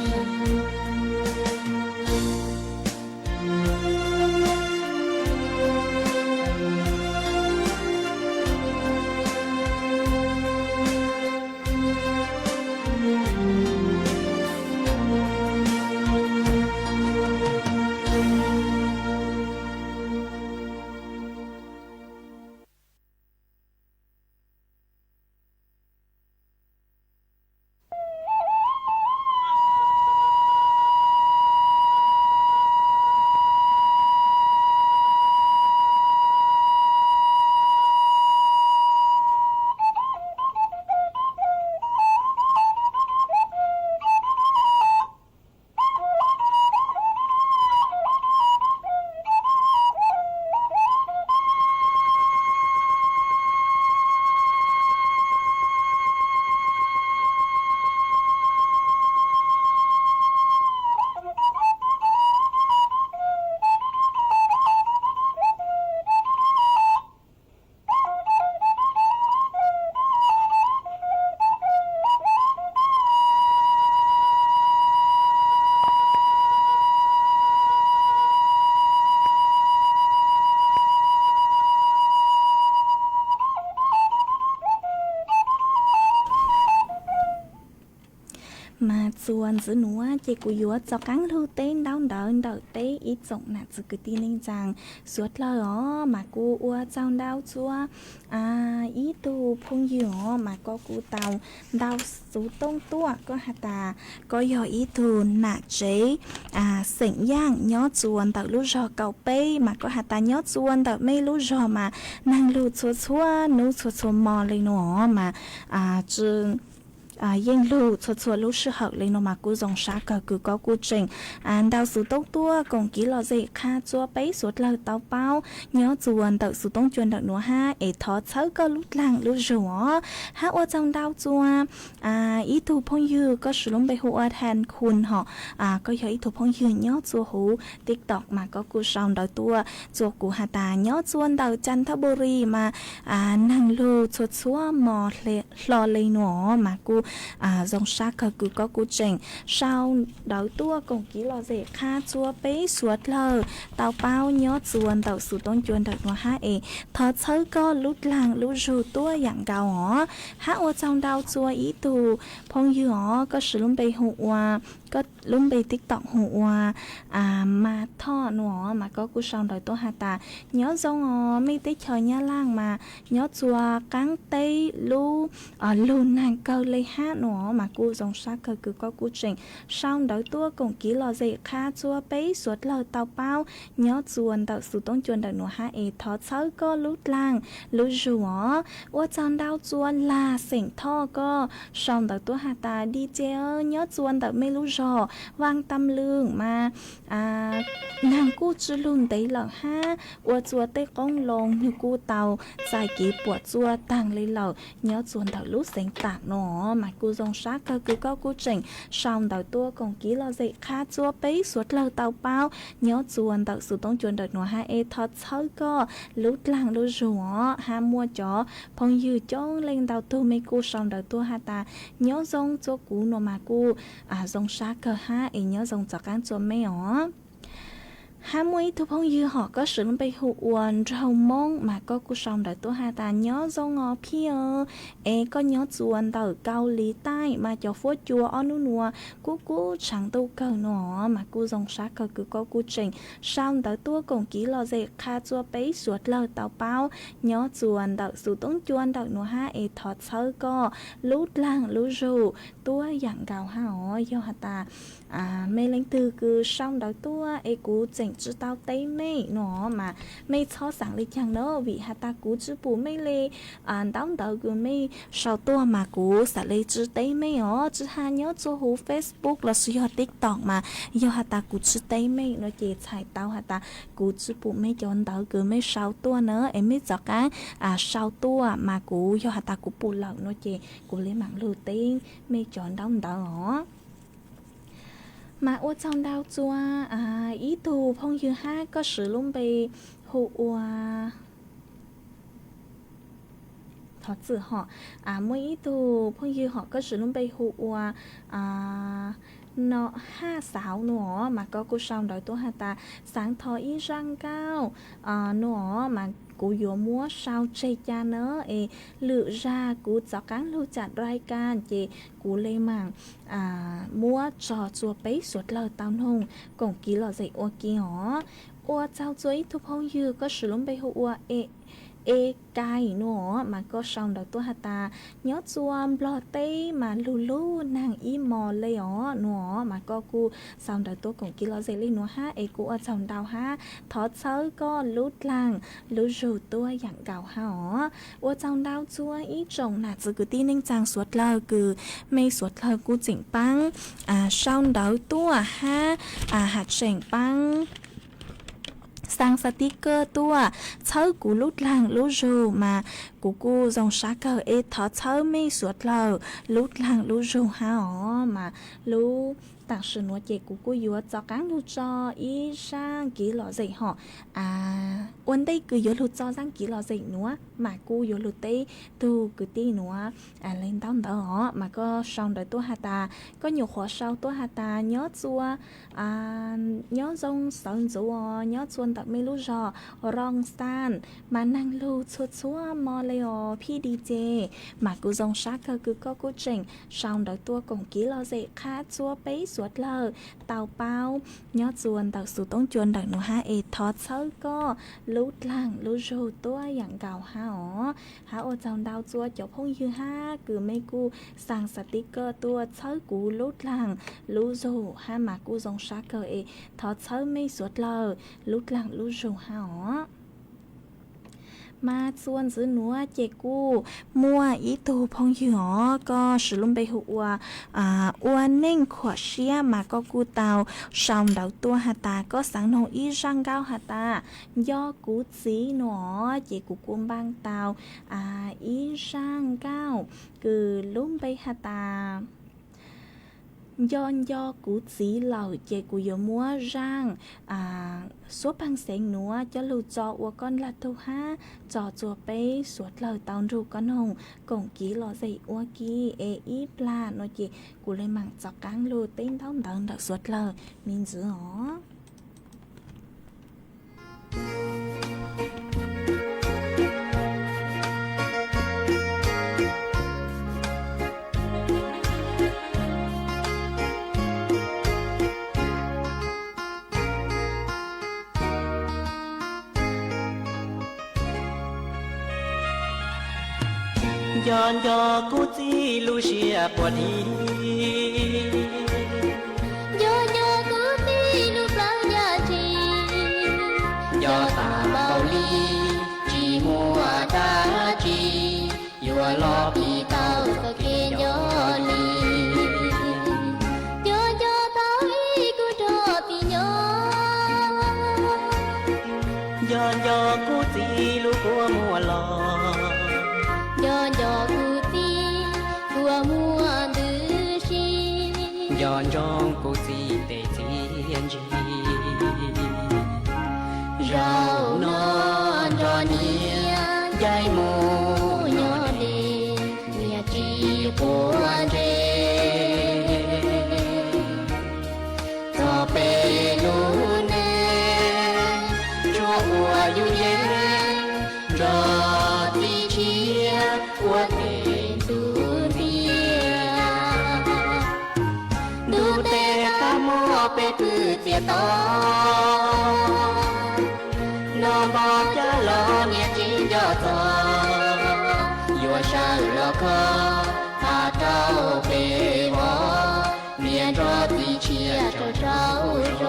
mà chuồn giữ núa chỉ của yếu cho cắn thu tên đau đỡ tế ít rộng nạt giữ cái tin nên rằng suốt lời ó mà cô ua trong đau chua ý tu phong dừa mà có cô tàu đau số tông tua có hạt tà có do ý tu nạt chế sỉnh giang nhó chuồn tạo lúc rò cầu bê mà có hạt tà nhó chuồn tạo mê lúc rò mà năng lụt xua nấu xua mò lên nó mà chứ yên lưu chua lúc sự hợp lên nó mà cú dòng sát cờ cứ có cú trình đào sự tông tua còn kỹ lò dễ kha chua bấy suốt lời tao bao nhớ chuồn tự sự tông chuyên đợt nữa ha để thọ sớ có lúc làng lúc rủa ha ở trong đào chua ý thủ phong dư có sử dụng bày hộ thành khuôn họ có ý thủ phong dư nhớ chua hú tiktok mà có cú sòng đợt tua chua cú hà tà nhớ chuồn đợt chân tháp buri mà năng lưu chua chua mò lò lên nữa mà cú dòng sát cờ cứ có cú trình sau đỡ tua cùng kỹ lò dễ kha chua bấy suốt lờ tàu bao nhớ chuồn tàu sự tôn chuồn đợt nó ha thật sớ có lúc làng lúc rù tua dạng gạo hó ha ở trong đau chua ý tù phong dư hó có sử dụng bày hộ có lúc bày tiktok hộ mà thọ nó mà có cú xong đợi tôi hà tà nhớ dòng mấy tích chờ nhá lang mà nhớ chua cắn tây lu nàng câu lấy hát nó mà cú dòng sát cờ cứ có cú trình xong đợi tôi cùng kỹ lò dễ kha chua bấy suốt lờ tàu bao nhớ chuồn đợi sự tôn chuồn đợi nó ha thọ sớ có lúc lang lúc rùa ở trong đau chuồn là sỉnh thọ có xong đợi tôi hà tà đi chơi nhớ chuồn đợi mấy lúc rò vang tâm lương mà nàng cú chữ luôn đấy lợ ha ua chua tê công lông như cú tàu dài kỹ bùa chua tàng lấy lợ nhớ chuồn đợi lúc sánh tạc nó mà cú dòng sát cơ cứ có cú trình xong đợi tua còn kỹ lo dậy kha chua bấy suốt lờ tàu bao nhớ chuồn đợi sự tông chuồn đợi nó ha thật sớ có lúc làng lúc rùa ha mua chó phong dư cho lên tàu tu mấy cú xong đợi tua ha ta nhớ dòng chua cú nó mà cú dòng sát cơ ha nhớ dòng chó cán chua mấy ó ha muối thu phong dư họ có sử dụng bày hụ uốn rau mông mà có cú sòng đợi tôi hà ta nhớ dâu ngò kia có nhớ chuồn tàu cao lý tai mà cho phố chùa on nua cú chẳng tu cờ nó mà cú dòng sát cờ cứ có cú trình xong đợi tôi cùng kỹ lò dễ kha chua bấy suốt lờ tàu bao nhớ chuồn đợi sự tốn chuồn đợi nó ha thọt sớ co lút lang lút rù tôi dạng gạo ha do hà ta mê lên từ cứ xong đợi tôi cú chỉnh chứ tao tây mê nó mà mê cho sáng lịch chẳng nữa vì hà ta cú chứ bù mê lê đóng đợi cứ mê sau tua mà cú sẽ lấy chứ tây mê chứ hà nhớ cho hú Facebook là sử dụng TikTok mà do hà ta cú chứ tây mê nó chỉ chạy tao hà ta cú chứ bù mê cho đợi cứ mê sau tua nữa em mê cho cái sau tua mà cú do hà ta cú bù lợn nó chỉ cú lấy mạng lưu tiên mê chọn đóng đợi mà ở trong đau chua ý thù phong dư ha có sử dụng bề hộ thật sự họ mỗi ý thù phong dư họ có sử dụng bề hộ nó ha sáu nữa mà có cô xong đợi tôi ha ta sáng thọ ý răng cao nữa mà cú yếu múa sao chơi cha nữa lựa ra cú cho cán lưu chặt rai can chị cú lê mảng múa trò chùa bấy suốt lờ tao nông còn ký lò dậy ô kia hó ô trao chuối thu phong dư có sử dụng bấy hộ cay nữa mà có xong đợi tôi hạt ta nhớ chuông lo tê mà lulu nàng y mò lê ó nữa mà có cu xong đợi tôi cũng kí lo dậy lên nữa ha cu ở trong đào ha thọ sớ có lút làng lút rù tôi dạng gạo ha ó ở trong đào chua ý trồng là chỉ cứ tin nên chàng suốt lờ cứ mê suốt lờ cu chỉnh băng xong đợi tôi ha hạt chỉnh băng sang sticker tua chớ cú lút làng lút rù mà cú dòng sát cờ thọ chớ mê suốt lờ lút làng lút rù ha mà lút tạc sự nó chế cú yếu cho cán lút cho ý sang kỹ lọ dậy họ ôn đây cứ yếu lút cho sang kỹ lọ dậy nữa mà cú yếu lút tê tu cứ tê nữa lên tao đỡ họ mà có xong đời tôi hà ta có nhiều khóa sau tôi hà ta nhớ chua nhớ dòng sơn dụ nhớ chuồn tập mê lút rò rong san mà năng lưu chua chua mò lê เลยอ๋อพี่ดีเจมากูจงชักคือก็กูเจ๋งชาวดอกตัวกงกี้เราเสกค่าจัวไปสวดเลยเต่าเป้ายอดจวนเต่าสู่ต้องจวนดักหนูฮะเอทอดเซอร์ก็ลูดหลังลูดโชตัวอย่างเก่าฮะอ๋อฮะโอจำดาวจัวจบพงยือฮะคือไม่กูสั่งสติกเกอร์ตัวเซอร์กูลูดหลังลูดโชฮะมากูจงชักเอทอดเซอร์ไม่สวดเลยลูดหลังลูดโชฮะอ๋อมาส่วนซื้อหนัวเจกูมัวอีตูพงหยอก็สลุมไปหัวอ้วนเน่งขวดเชียมาก็กูเตาชาวดาวตัวหาตาก็สังนงอีร่างเก้าหาตาย่อกูสีหนอเจกูกุมบางเตาอีร่างเก้าคือลุ่มไปหาตาย้อนย่อกูสีเหล่าเจกูยมัวร่างsố bằng sáng núa cho lù cho của con là thu ha cho chùa bê suốt lời tao ru con hồng cổng ký lò dậy ua ký ê ít là nói chị cụ lên mạng cho cáng lù tên thông tầng đặc suốt lời mình giữ hóย้อนยอกูจีลูเชียปวดฮีย้อนยอกูจีลูเปล่ายาจียอตาเบาลีจีมัวตาจียัวลอปีเต้าก็เกยย้อนลีย้อนยอเต้าอีกูทอปีย้อนยอกูจีลูกัวมัวลอย้อนยอกูตีกัวมัวดื้อชีย้อนยองกูจีเตจียนจีเรานอนรอเนียยายมูยอเดเมียจีปัวเจต่อไปลูเนชัวอัวอยู่เย็นรอ我的肚皮呀，肚得他莫被不接到，那么家老年轻就走，有山了可他找被我，面着地气就找着。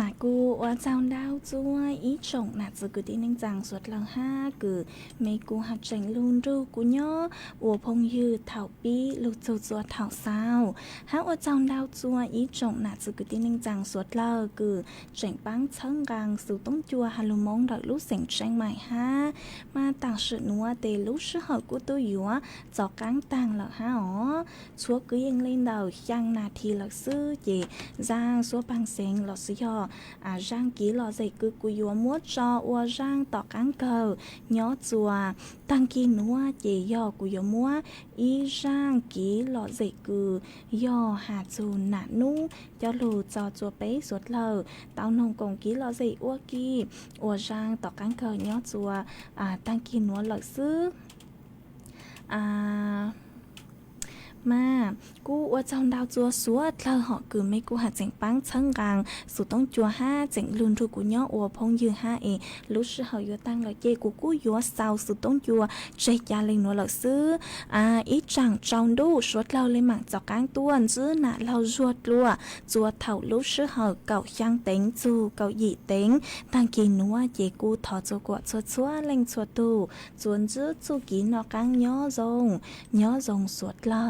มากูว่าเจ้าดาว chúa ý trọng nạt giờ cứ đi ninh giang suốt lần ha cứ mấy cô hạt chảnh luôn ru cú nhó ủa phong dư thảo pi lục châu chúa thảo sao há ở trong đào chúa ý trọng nạt giờ cứ đi ninh giang suốt lờ cứ chảnh băng chân gang sự tống chúa hà lù mong đợi lúc sảnh tranh mày ha mà tàng sự núa tề lúc sự hợp của tôi yếu gió cáng tàng lợ ha ó chúa cứ yên lên đầu chăng nà thì lợ sư chị giang chúa băng xanh lọ sư yo giang ký lọ dậy cứ cú yếu múa cho ua giang tỏ cáng cờ nhó chùa tăng kỳ núa chị yo cú yếu múa y giang ký lọ dậy cứ yo hà chù nà nu cho lù cho chùa bé suốt lờ tao nông công ký lọ dậy ua kỳ ua giang tỏ cáng cờ nhó chùa tăng kỳ núa lợ sư màกูว่าจองดาวจัวสัวเธอhọคือไม่กูหาเจ๋งปังเชิงกลางสุดต้องจัวห้าเจ๋งลุนทุกูย่ออัวพงยืนห้าเอรู้สึกเขาอยู่ตั้งเลยเจกูยัวสาวสุดต้องจัวเจยาเลยหนัวหลักซื้ออีจังจองดูสวดเราเลยหมั่งจอกกลางตัวซื้อหน้าเราสวดลัวจัวเท่ารู้สึกเขาเก่าช่างเต็งจูเก่าหยีเต็งตั้งกินนัวเจกูถอดจัวกวดชัวเล่งชัวตูจวนซื้อจูกินนอกกลางย่อทรงสวดเรา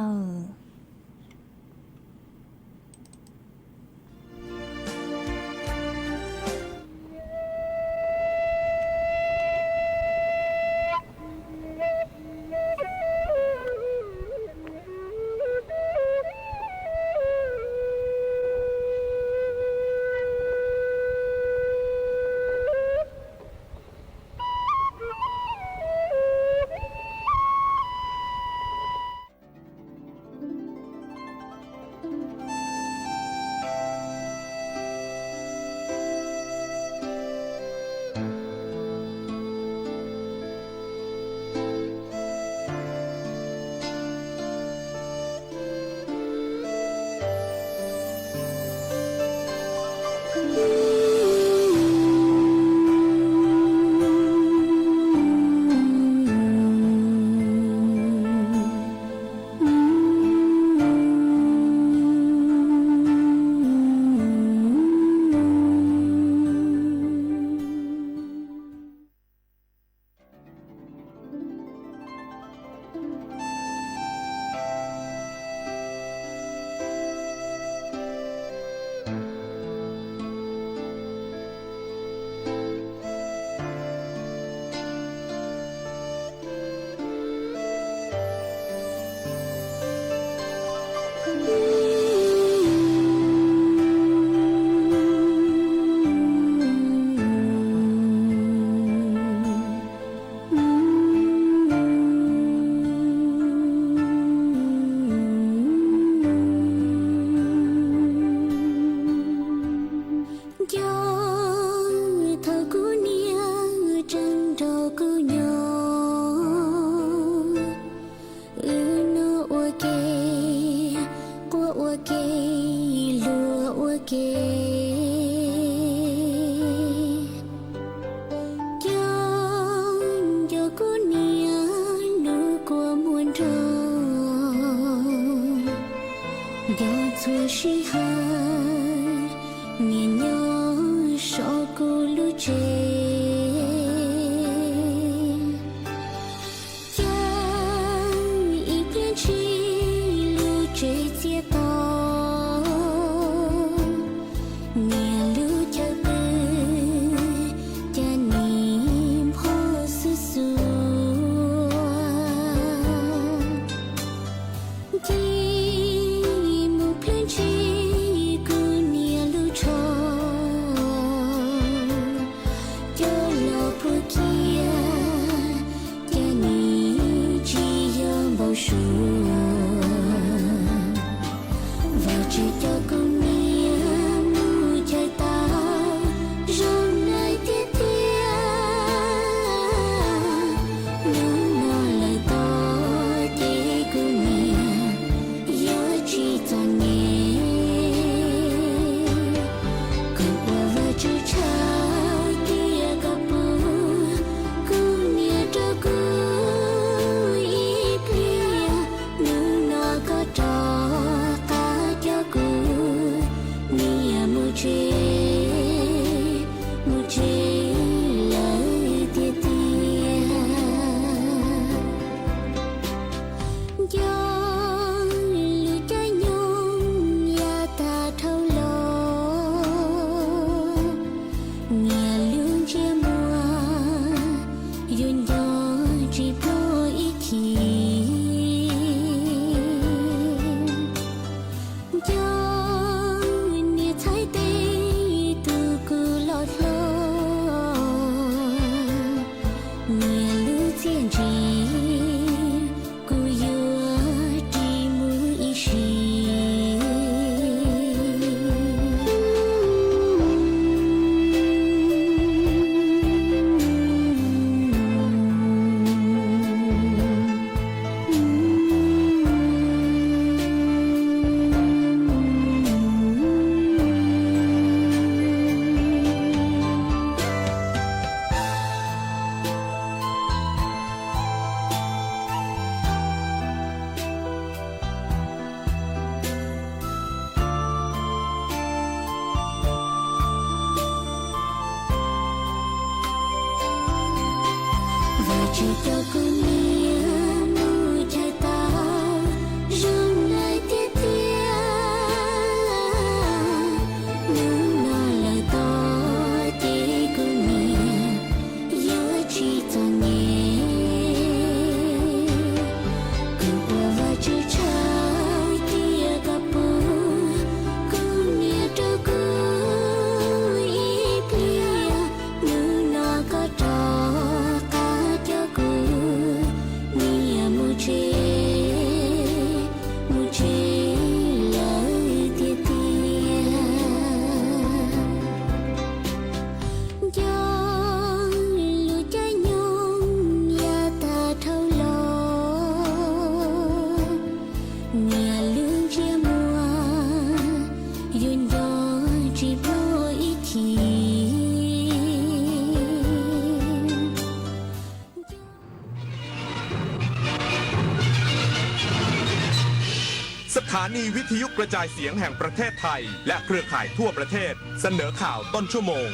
สถานีวิทยุกระจายเสียงแห่งประเทศไทยและเครือข่ายทั่วประเทศเสนอข่าวต้นชั่วโมง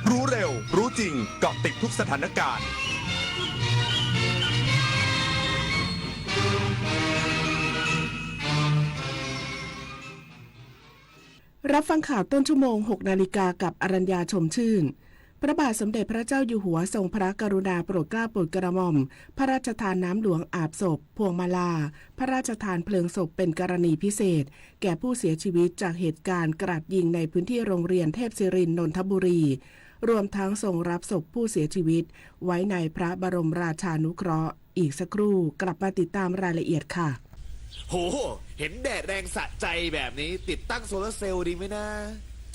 รู้เร็วรู้จริงเกาะติดทุกสถานการณ์รับฟังข่าวต้นชั่วโมง 6 นาฬิกากับอรัญญาชมชื่นพระบาทสมเด็จพระเจ้าอยู่หัวทรงพระกรุณาโปรดเกล้าโปรดกระหม่อมพระราชทานน้ำหลวงอาบศพพวงมาลาพระราชทานเพลิงศพเป็นกรณีพิเศษแก่ผู้เสียชีวิตจากเหตุการณ์กราดยิงในพื้นที่โรงเรียนเทพศิรินทร์นนทบุรีรวมทั้งทรงรับศพผู้เสียชีวิตไว้ในพระบรมราชานุเคราะห์อีกสักครู่กลับมาติดตามรายละเอียดค่ะโหเห็นแดดแรงสะใจแบบนี้ติดตั้งโซลาร์เซลล์ดีไหมนะ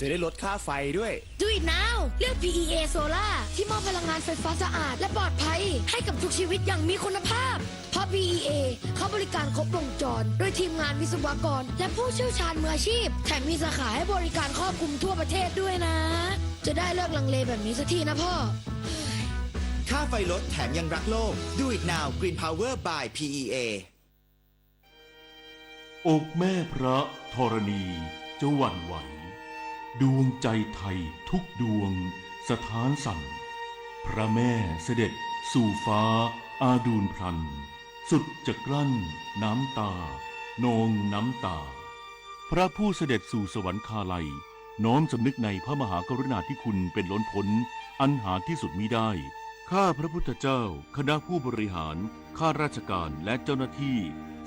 จะได้ลดค่าไฟด้วย Do it now เลือก PEA Solar ที่มอบพลังงานไฟฟ้าสะอาดและปลอดภัยให้กับทุกชีวิตอย่างมีคุณภาพเพราะ PEA เขาบริการครบวงจรโดยทีมงานวิศวกรและผู้เชี่ยวชาญมืออาชีพแถมมีสาขาให้บริการครอบคลุมทั่วประเทศด้วยนะจะได้เลิกลังเลแบบนี้สักทีนะพ่อค่าไฟลดแถมยังรักโลก Do it now Green Power by PEA อกแม่พระธรณีจะหวั่นไหวดวงใจไทยทุกดวงสถานสั่นพระแม่เสด็จสู่ฟ้าอาดูลพลันสุดจะกลั้นน้ำตานองน้ำตาพระผู้เสด็จสู่สวรรคาลัยน้อมสำนึกในพระมหากรุณาธิคุณเป็นล้นพ้นอันหาที่สุดมิได้ข้าพระพุทธเจ้าคณะผู้บริหารข้าราชการและเจ้าหน้าที่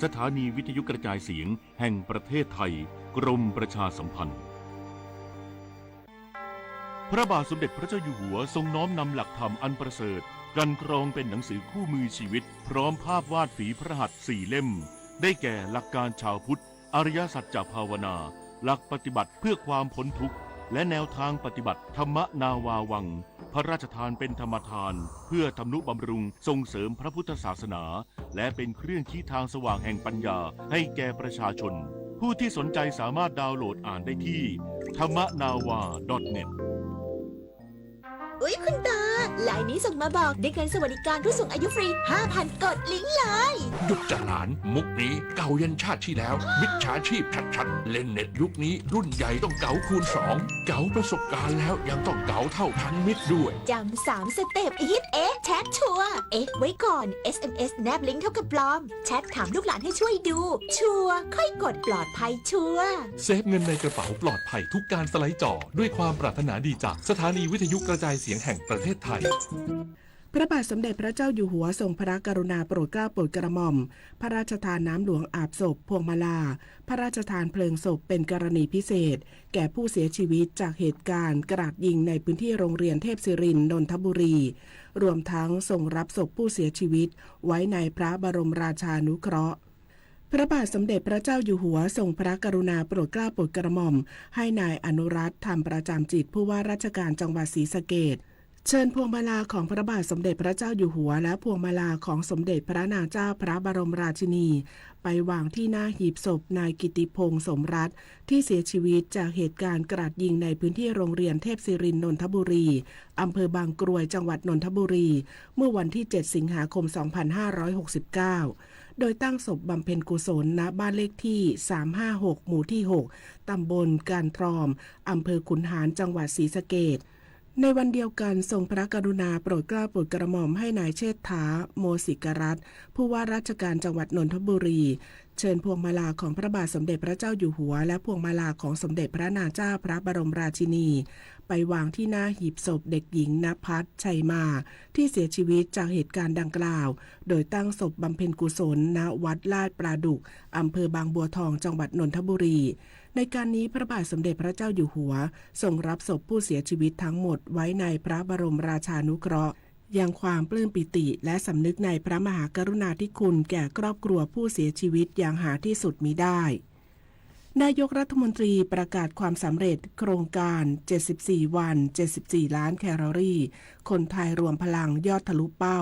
สถานีวิทยุกระจายเสียงแห่งประเทศไทยกรมประชาสัมพันธ์พระบาทสมเด็จพระเจ้าอยู่หัวทรงน้อมนำหลักธรรมอันประเสริฐกันกรองเป็นหนังสือคู่มือชีวิตพร้อมภาพวาดฝีพระหัตถ์4 เล่มได้แก่หลักการชาวพุทธอริยสัจจภาวนาหลักปฏิบัติเพื่อความพ้นทุกข์และแนวทางปฏิบัติธรรมนาวาวังพระราชทานเป็นธรรมทานเพื่อทำนุบำรุงส่งเสริมพระพุทธศาสนาและเป็นเครื่องชี้ทางสว่างแห่งปัญญาให้แก่ประชาชนผู้ที่สนใจสามารถดาวน์โหลดอ่านได้ที่thammanava.netอุ๊ยคุณตาไลน์นี้ส่งมาบอกได้เงินสวัสดิการผู้สูงอายุฟรี 5,000 กดลิงก์เลยหยุดจะหลานมุกนี้เก่ายันชาติที่แล้วมิจฉาชีพชัดๆเล่นเน็ตยุคนี้รุ่นใหญ่ต้องเก๋าคูณ 2เก๋าประสบการณ์แล้วยังต้องเก๋าเท่าทันมิตรด้วยจำ3 สเต็ปอีทแชทชัวร์ไว้ก่อน SMS แนบลิงก์เท่ากับปลอมแชทถามลูกหลานให้ช่วยดูชัวร์ค่อยกดปลอดภัยชัวร์เซฟเงินในกระเป๋าปลอดภัยทุกการสไลด์จอด้วยความปรารถนาดีจากสถานีวิทยุกระจายเสียงแห่งประเทศไทยพระบาทสมเด็จพระเจ้าอยู่หัวทรงพระกรุณาโปรดเกล้าโปรดกระหม่อมพระราชทานน้ำหลวงอาบศพพวงมาลาพระราชทานเพลิงศพเป็นกรณีพิเศษแก่ผู้เสียชีวิตจากเหตุการณ์กราดยิงในพื้นที่โรงเรียนเทพศิรินทร์นนทบุรีรวมทั้งทรงรับศพผู้เสียชีวิตไว้ในพระบรมราชานุเคราะห์พระบาทสมเด็จพระเจ้าอยู่หัวทรงพระกรุณาโปรดเกล้าโปรดกระหม่อมให้นายอนุรัตน์ธรรมประจำจิตผู้ว่าราชการจังหวัดศรีสะเกษเชิญพวงมาลาของพระบาทสมเด็จพระเจ้าอยู่หัวและพวงมาลาของสมเด็จพระนางเจ้าพระบรมราชินีไปวางที่หน้าหีบศพนายกิติพงษ์สมรัตน์ที่เสียชีวิตจากเหตุการณ์กราดยิงในพื้นที่โรงเรียนเทพศิรินทร์นนทบุรีอำเภอบางกรวยจังหวัดนนทบุรีเมื่อวันที่7 สิงหาคม 2569โดยตั้งศพบำเพ็ญกุศลณบ้านเลขที่356หมู่ที่6ตำบลการทรอมอำเภอขุนหารจังหวัดศรีสะเกษ ในวันเดียวกันทรงพระกรุณาโปรดเกล้าโปรดกระหม่อมให้นายเชษฐาโมสิกรัตน์ผู้ว่าราชการจังหวัดนนทบุรีเชิญพวงมาลาของพระบาทสมเด็จพระเจ้าอยู่หัวและพวงมาลาของสมเด็จพระนางเจ้าพระบรมราชินีไปวางที่หน้าหีบศพเด็กหญิงณภัสชัยมาที่เสียชีวิตจากเหตุการณ์ดังกล่าวโดยตั้งศพบำเพ็ญกุศลณวัดลาดปราดุกอำเภอบางบัวทองจังหวัดนนทบุรีในการนี้พระบาทสมเด็จพระเจ้าอยู่หัวทรงรับศพผู้เสียชีวิตทั้งหมดไว้ในพระบรมราชานุเคราะห์ยังความปลื้มปิติและสำนึกในพระมหากรุณาธิคุณแก่ครอบครัวผู้เสียชีวิตอย่างหาที่สุดมิได้นายกรัฐมนตรีประกาศความสำเร็จโครงการ74วัน74ล้านแคลอรี่คนไทยรวมพลังยอดทะลุเป้า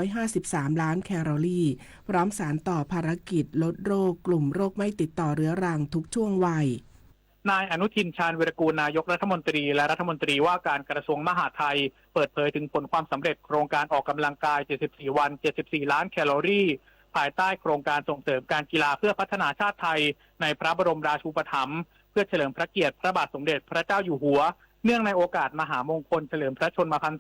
153ล้านแคลอรี่พร้อมสานต่อภารกิจลดโรคกลุ่มโรคไม่ติดต่อเรื้อรังทุกช่วงวัยนายอนุทินชาญวีรกูลนายกรัฐมนตรีและรัฐมนตรีว่าการกระทรวงมหาดไทยเปิดเผยถึงผลความสำเร็จโครงการออกกำลังกาย74วัน74ล้านแคลอรี่ภายใต้โครงการส่งเสริมการกีฬาเพื่อพัฒนาชาติไทยในพระบรมราชูปถัมภ์เพื่อเฉลิมพระเกียรติพระบาทสมเด็จพระเจ้าอยู่หัวเนื่องในโอกาสมหามงคลเฉลิมพระชนมพรร